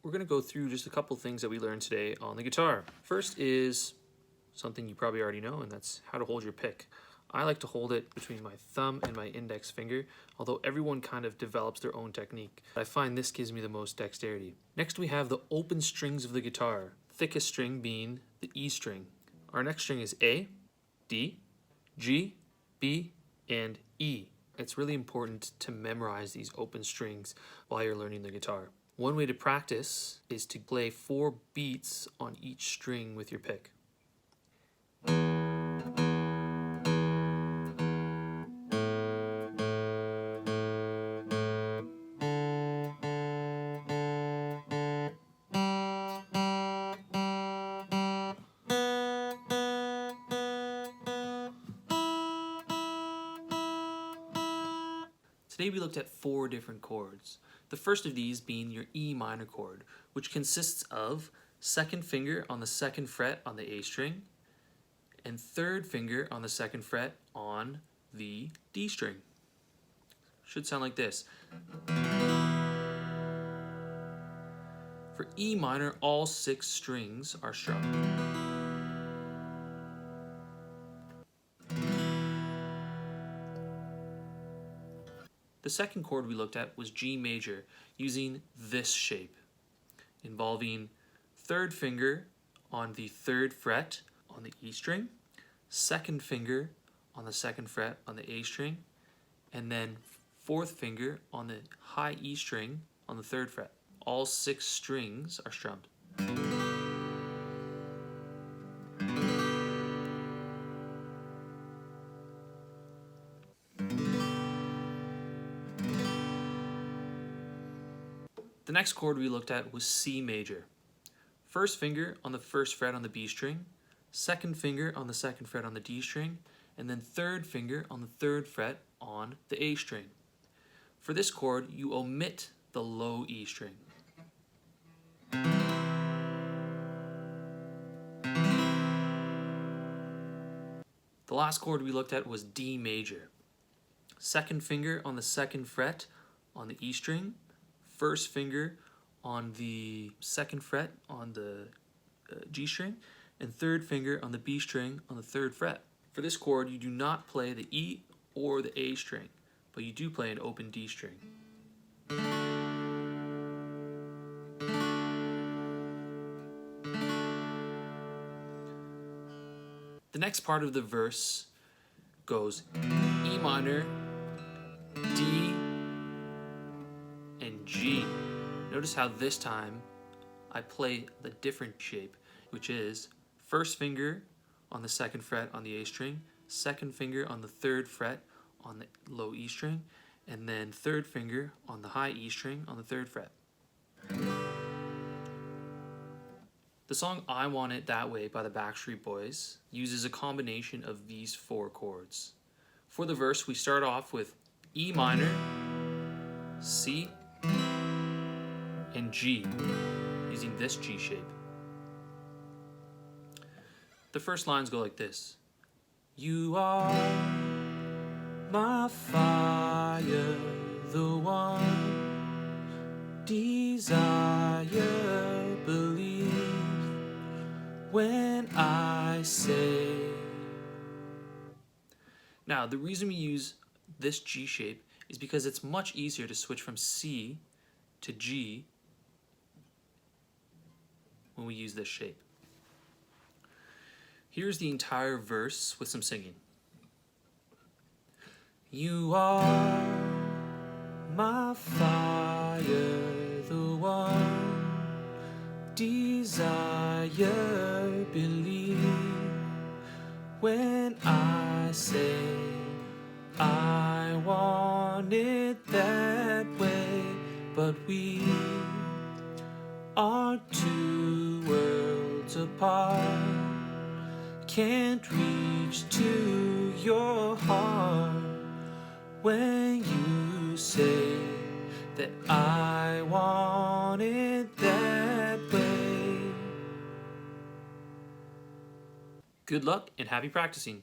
we're going to go through just a couple things that we learned today on the guitar. First is something you probably already know, and that's how to hold your pick. I like to hold it between my thumb and my index finger, although everyone kind of develops their own technique. I find this gives me the most dexterity. Next we have the open strings of the guitar, thickest string being the E string. Our next string is A, D, G, B, and E. It's really important to memorize these open strings while you're learning the guitar. One way to practice is to play 4 beats on each string with your pick. Today we looked at 4 different chords. The first of these being your E minor chord, which consists of 2nd finger on the 2nd fret on the A string and 3rd finger on the 2nd fret on the D string. Should sound like this. For E minor, all 6 strings are strummed. The second chord we looked at was G major, using this shape, involving 3rd finger on the 3rd fret on the E string, 2nd finger on the 2nd fret on the A string, and then 4th finger on the high E string on the 3rd fret. All 6 strings are strummed. The next chord we looked at was C major. 1st finger on the 1st fret on the B string, 2nd finger on the 2nd fret on the D string, and then 3rd finger on the 3rd fret on the A string. For this chord, you omit the low E string. The last chord we looked at was D major. 2nd finger on the 2nd fret on the E string, 1st finger on the 2nd fret on the G string, and 3rd finger on the B string on the 3rd fret. For this chord, you do not play the E or the A string, but you do play an open D string. The next part of the verse goes E minor, D, and G. Notice how this time I play the different shape, which is 1st finger on the 2nd fret on the A string, 2nd finger on the 3rd fret on the low E string, and then 3rd finger on the high E string on the 3rd fret. The song I Want It That Way by the Backstreet Boys uses a combination of these 4 chords. For the verse, we start off with E minor, C, and G, using this G shape. The first lines go like this. You are my fire, the one desire, believe when I say. Now, the reason we use this G shape is because it's much easier to switch from C to G when we use this shape. Here's the entire verse with some singing. You are my fire, the one desire, believe when I say I want it that way, but we are 2 worlds apart, can't reach to your heart when you say that I want it that way. Good luck and happy practicing.